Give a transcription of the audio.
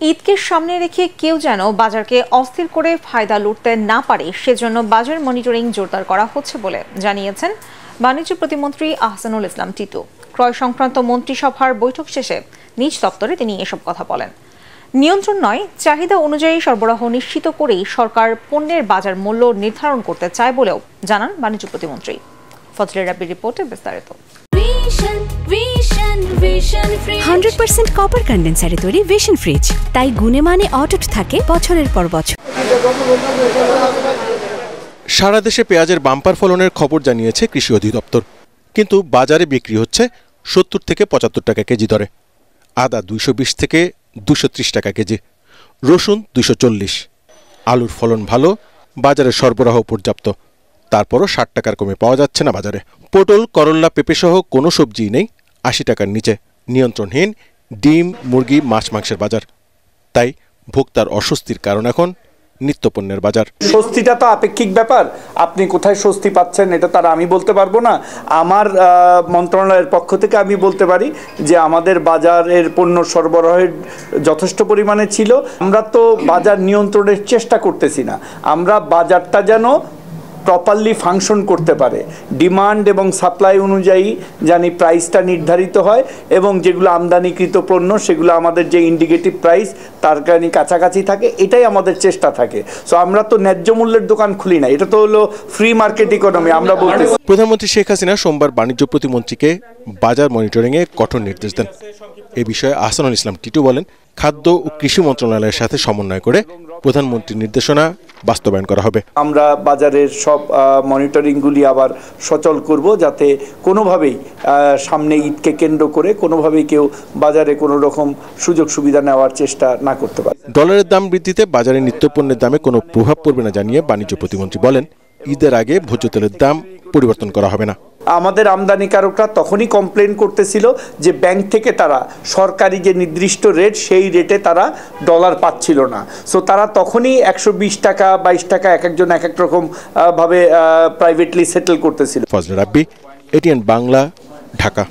ঈদকে সামনে রেখে কেউ যেন বাজারকে অস্থির করে ফায়দা লুটতে না পারে সেজন্য বাজার মনিটরিং জোরদার করা হচ্ছে বলে জানিয়েছেন বাণিজ্য প্রতিমন্ত্রী আহসানুল ইসলাম টিটু। ক্রয় সংক্রান্ত মন্ত্রিসভার বৈঠক শেষে নিজ দপ্তরে তিনি এসব কথা বলেন। নিয়ন্ত্রণ নয়, চাহিদা অনুযায়ী সরবরাহ নিশ্চিত করেই সরকার পণ্যের বাজার মূল্য নির্ধারণ করতে চায় বলেও জানান বাণিজ্য প্রতিমন্ত্রী। ফজলে রাব্বির রিপোর্টে বিস্তারিত। 100% কপার কন্ডেন্সারে তৈরি ভিশন ফ্রিজ, তাই গুণে মানে অটুট থাকে বছরের পর বছর। সারা দেশে পেঁয়াজের বাম্পার ফলনের খবর জানিয়েছে কৃষি অধিদপ্তর, কিন্তু বাজারে বিক্রি হচ্ছে 70 থেকে 75 টাকা কেজি দরে। আদা 220 থেকে 230 টাকা কেজি, রসুন 240। আলুর ফলন ভালো, বাজারে সরবরাহ পর্যাপ্ত, তারপরও 60 টাকার কমে পাওয়া যাচ্ছে না বাজারে। পটল, করল্লা, পেঁপে সহ কোনো সবজিই নেই 80 টাকার নিচে। নিয়ন্ত্রণহীন ডিম, মুরগি, মাছ, মাংসের বাজার। তাই ভোক্তার অস্বস্তির কারণ এখন নিত্যপণ্যের বাজার। স্বস্তিটা তো আপেক্ষিক ব্যাপার, আপনি কোথায় স্বস্তি পাচ্ছেন এটা তারা আমি বলতে পারবো না। আমার মন্ত্রণালয়ের পক্ষ থেকে আমি বলতে পারি যে আমাদের বাজারের পণ্য সরবরাহের যথেষ্ট পরিমাণে ছিল। আমরা তো বাজার নিয়ন্ত্রণের চেষ্টা করতেছি না, আমরা বাজারটা যেন প্রপারলি ফাংশন করতে পারে, ডিমান্ড এবং সাপ্লাই অনুযায়ী জানি প্রাইসটা নির্ধারিত হয় এবং যেগুলো আমদানিকৃত পণ্য সেগুলো আমাদের যে ইন্ডিকেটিভ প্রাইস তার কারণে কাছাকাছি থাকে, এটাই আমাদের চেষ্টা থাকে। সো আমরা তো ন্যায্য মূল্যের দোকান খুলি না, এটা তো হলো ফ্রি মার্কেট ইকোনমি আমরা বলতেছি। প্রধানমন্ত্রী শেখ হাসিনা সোমবার বাণিজ্য প্রতিমন্ত্রীকে বাজার মনিটরিংয়ে কঠোর নির্দেশ দেন। এ বিষয়ে আহসানুল ইসলাম টিটু বলেন, খাদ্য ও কৃষি মন্ত্রণালয়ের সাথে সমন্বয় করে প্রধানমন্ত্রীর নির্দেশনা বাস্তবায়ন করা হবে। আমরা বাজারের সব মনিটরিংগুলি আবার সচল করব, যাতে কোনোভাবেই সামনে ঈদকে কেন্দ্র করে কোনোভাবেই কেউ বাজারে কোনো রকম সুযোগ সুবিধা নেওয়ার চেষ্টা না করতে পারে। ডলারের দাম বৃদ্ধিতে বাজারে নিত্যপণ্যের দামে কোনো প্রভাব পড়বে না জানিয়ে বাণিজ্য প্রতিমন্ত্রী বলেন, ঈদের আগে ভোজ্য তেলের দাম পরিবর্তন করা হবে না। আমাদের আমদানিকারকরা তখনই কমপ্লেন করতেছিল যে ব্যাংক থেকে তারা সরকারি যে নির্দিষ্ট রেট সেই রেটে তারা ডলার পাচ্ছিল না। সো তারা তখনই 120 টাকা 22 টাকা এক একজন এক এক রকম ভাবে প্রাইভেটলি সেটেল করতেছিল। ফজলে রাব্বি, এটিএন বাংলা, ঢাকা।